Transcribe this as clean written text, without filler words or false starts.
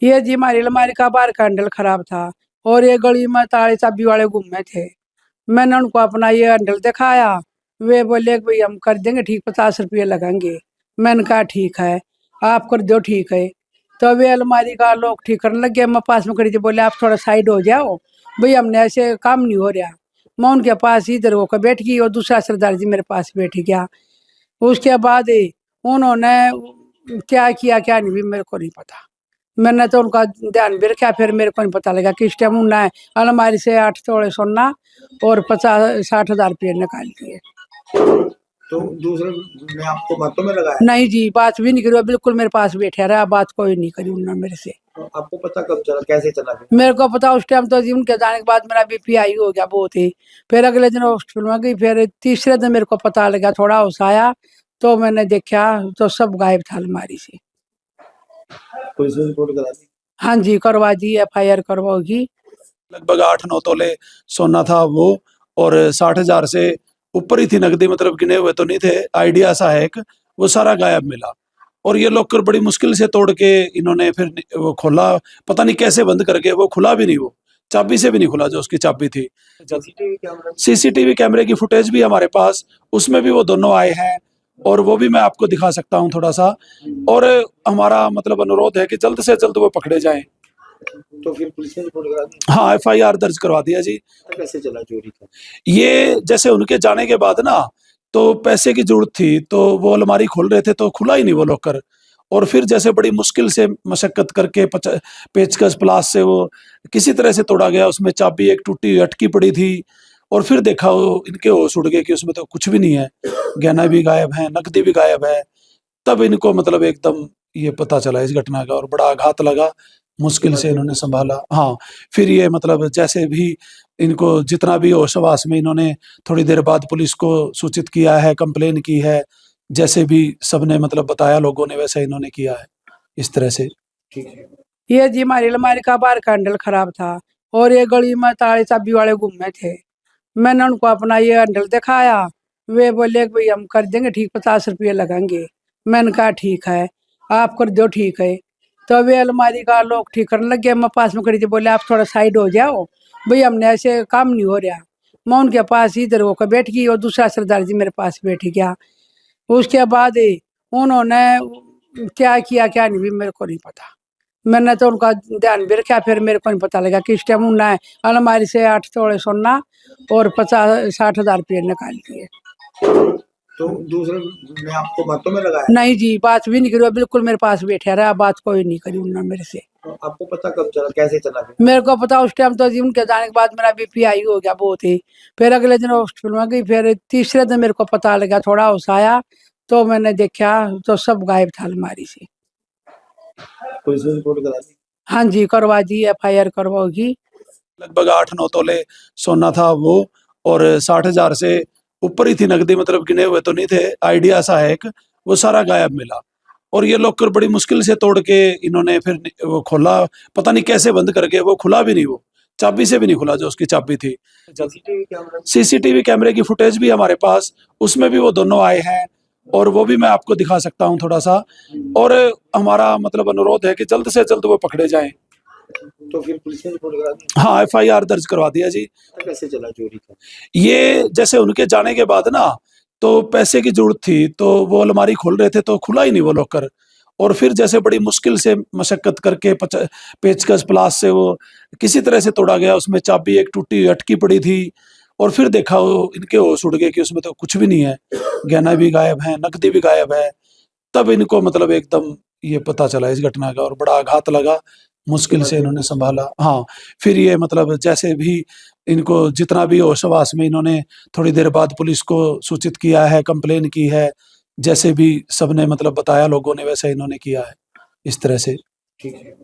ये जी हमारी अलमारी का बाहर का हैंडल खराब था और ये गली में ताले चाबी वाले घूमे थे। मैंने उनको अपना ये हैंडल दिखाया। वे बोले कि भाई हम कर देंगे ठीक, 50 रुपये लगेंगे। मैंने कहा ठीक है, आप कर दो ठीक है। तो वे अलमारी का लोग ठीक करने लग गए। मैं पास में खड़ी थी, बोले आप थोड़ा साइड हो जाओ भाई, हमने ऐसे काम नहीं हो रहा। मैं उनके पास इधर होकर बैठ गई और दूसरा सरदार जी मेरे पास बैठ गया। उसके बाद उन्होंने क्या किया क्या नहीं भी मेरे को नहीं पता। मैंने तो उनका ध्यान भी रखा, फिर मेरे को नहीं पता लगा किस टाइम उन्होंने अलमारी से 8 तोले सोना और 50-60 हज़ार रुपये निकाल दिए। तो दूसरे ने आपको बातों में लगाया? नहीं जी, बात भी नहीं करी, वो बिल्कुल मेरे पास बैठा रहा, बात कोई नहीं करी उन्होंने मेरे से। तो आपको पता कब चला, कैसे चला? मेरे को पता उस टाइम तो जी उनके जाने के बाद मेरा बीपी हाई हो गया बहुत ही। फिर अगले दिन हॉस्पिटल में गई, फिर तीसरे दिन मेरे को पता लगा, थोड़ा होश आया तो मैंने देखा तो सब गायब था अलमारी से। पुलिस में रिपोर्ट करा दी? हाँ जी, करवा दी, FIR करवाओगी। लगभग 8-9 तोले सोना था वो, और 60,000 से ऊपर ही थी नकदी, मतलब गिने हुए तो नहीं थे, आइडिया सा है एक, वो सारा गायब मिला। और ये लॉकर बड़ी मुश्किल से तोड़ के इन्होंने फिर वो खोला, पता नहीं कैसे बंद करके, वो खुला भी नहीं, वो चाबी से भी नहीं खुला जो उसकी चाबी थी। सीसीटीवी कैमरे की फुटेज भी हमारे पास, उसमें भी वो दोनों आए हैं, और वो भी मैं आपको दिखा सकता हूँ थोड़ा सा। और हमारा मतलब अनुरोध है कि जल्द से जल्द वो पकड़े जाएं। तो फिर पुलिस ने रिपोर्ट करा दी? हाँ, FIR दर्ज करवा दिया जी। तो कैसे चला चोरी का? ये जैसे उनके जाने के बाद ना, तो पैसे की जरूरत थी, तो वो अलमारी खोल रहे थे तो खुला ही नहीं वो लॉकर। और फिर जैसे बड़ी मुश्किल से मशक्कत करके पेचकस प्लास से वो किसी तरह से तोड़ा गया। उसमें चाबी एक टूटी हुई अटकी पड़ी थी, और फिर देखा वो इनके होश उड़ गए कि उसमें तो कुछ भी नहीं है, गहना भी गायब है, नकदी भी गायब है। तब इनको मतलब एकदम ये पता चला इस घटना का, और बड़ा आघात लगा। मुश्किल से इन्होंने संभाला। हाँ, फिर ये मतलब जैसे भी इनको जितना भी होश हवास में, इन्होंने थोड़ी देर बाद पुलिस को सूचित किया है, कंप्लेन की है, जैसे भी सबने मतलब बताया लोगों ने, वैसे इन्होंने किया है इस तरह से। ठीक है। ये जी हमारी अलमारी का बाहर का हैंडल खराब था और ये गली में ताले चाबी वाले घूमे थे। मैंने उनको अपना ये हैंडल दिखाया। वे बोले कि भाई हम कर देंगे ठीक, 50 रुपये लगेंगे। मैंने कहा ठीक है, आप कर दो ठीक है। तो वे अलमारी का लोग ठीक करने लग गए। मैं पास में खड़ी थी, बोले आप थोड़ा साइड हो जाओ भाई, हमने ऐसे काम नहीं हो रहा। मैं उनके पास इधर होकर बैठ गई और दूसरा सरदार जी मेरे पास बैठ गया। उसके बाद उन्होंने क्या किया क्या नहीं भी मेरे को नहीं पता। मैंने तो उनका ध्यान भी रखा, फिर मेरे को नहीं पता लगा किस टाइम उन्होंने अलमारी से 8 तोले सोना और 50-60 हज़ार रुपये निकाल दिए। तो दूसरे ने आपको बातों में लगाया? नहीं जी, बात भी नहीं करी, वो बिल्कुल मेरे पास बैठा रहा, बात कोई नहीं करी उन्होंने मेरे से। तो आपको पता कब चला, कैसे चला? मेरे को पता उस टाइम तो जी उनके जाने के बाद मेरा बीपी हाई हो गया बहुत ही। फिर अगले दिन हॉस्पिटल में गई, फिर तीसरे दिन मेरे को पता लगा, थोड़ा होश आया तो मैंने देखा तो सब गायब था अलमारी से। पुलिस में रिपोर्ट करा दी? हाँ जी, करवा दी, FIR करवाओगी। लगभग 8-9 तोले सोना था वो, और 60,000 से ऊपर ही थी नकदी, मतलब गिने हुए तो नहीं थे, आइडिया सा है एक, वो सारा गायब मिला। और ये लॉकर बड़ी मुश्किल से तोड़ के इन्होंने फिर वो खोला, पता नहीं कैसे बंद करके, वो खुला भी नहीं, वो चाबी से भी नहीं खुला जो उसकी चाबी थी। सीसीटीवी कैमरे की फुटेज भी हमारे पास, उसमें भी वो दोनों आए हैं, और वो भी मैं आपको दिखा सकता हूँ थोड़ा सा। और हमारा मतलब अनुरोध है कि जल्द से जल्द वो पकड़े जाएं। तो फिर पुलिस ने रिपोर्ट करा दी? हाँ, FIR दर्ज करवा दिया जी। तो कैसे चला चोरी का? ये जैसे उनके जाने के बाद ना, तो पैसे की जरूरत थी, तो वो अलमारी खोल रहे थे तो खुला ही नहीं वो लॉकर। और फिर जैसे बड़ी मुश्किल से मशक्कत करके पेचकस प्लास से वो किसी तरह से तोड़ा गया। उसमें चाबी एक टूटी हुई अटकी पड़ी थी, और फिर देखा वो इनके होश उड़ गए कि उसमें तो कुछ भी नहीं है, गहना भी गायब है, नकदी भी गायब है। तब इनको मतलब एकदम ये पता चला इस घटना का, और बड़ा आघात लगा। मुश्किल से इन्होंने संभाला। हाँ, फिर ये मतलब जैसे भी इनको जितना भी होश हवास में, इन्होंने थोड़ी देर बाद पुलिस को सूचित किया है, कंप्लेन की है, जैसे भी सबने मतलब बताया लोगों ने, वैसे इन्होंने किया है इस तरह से। ठीक है।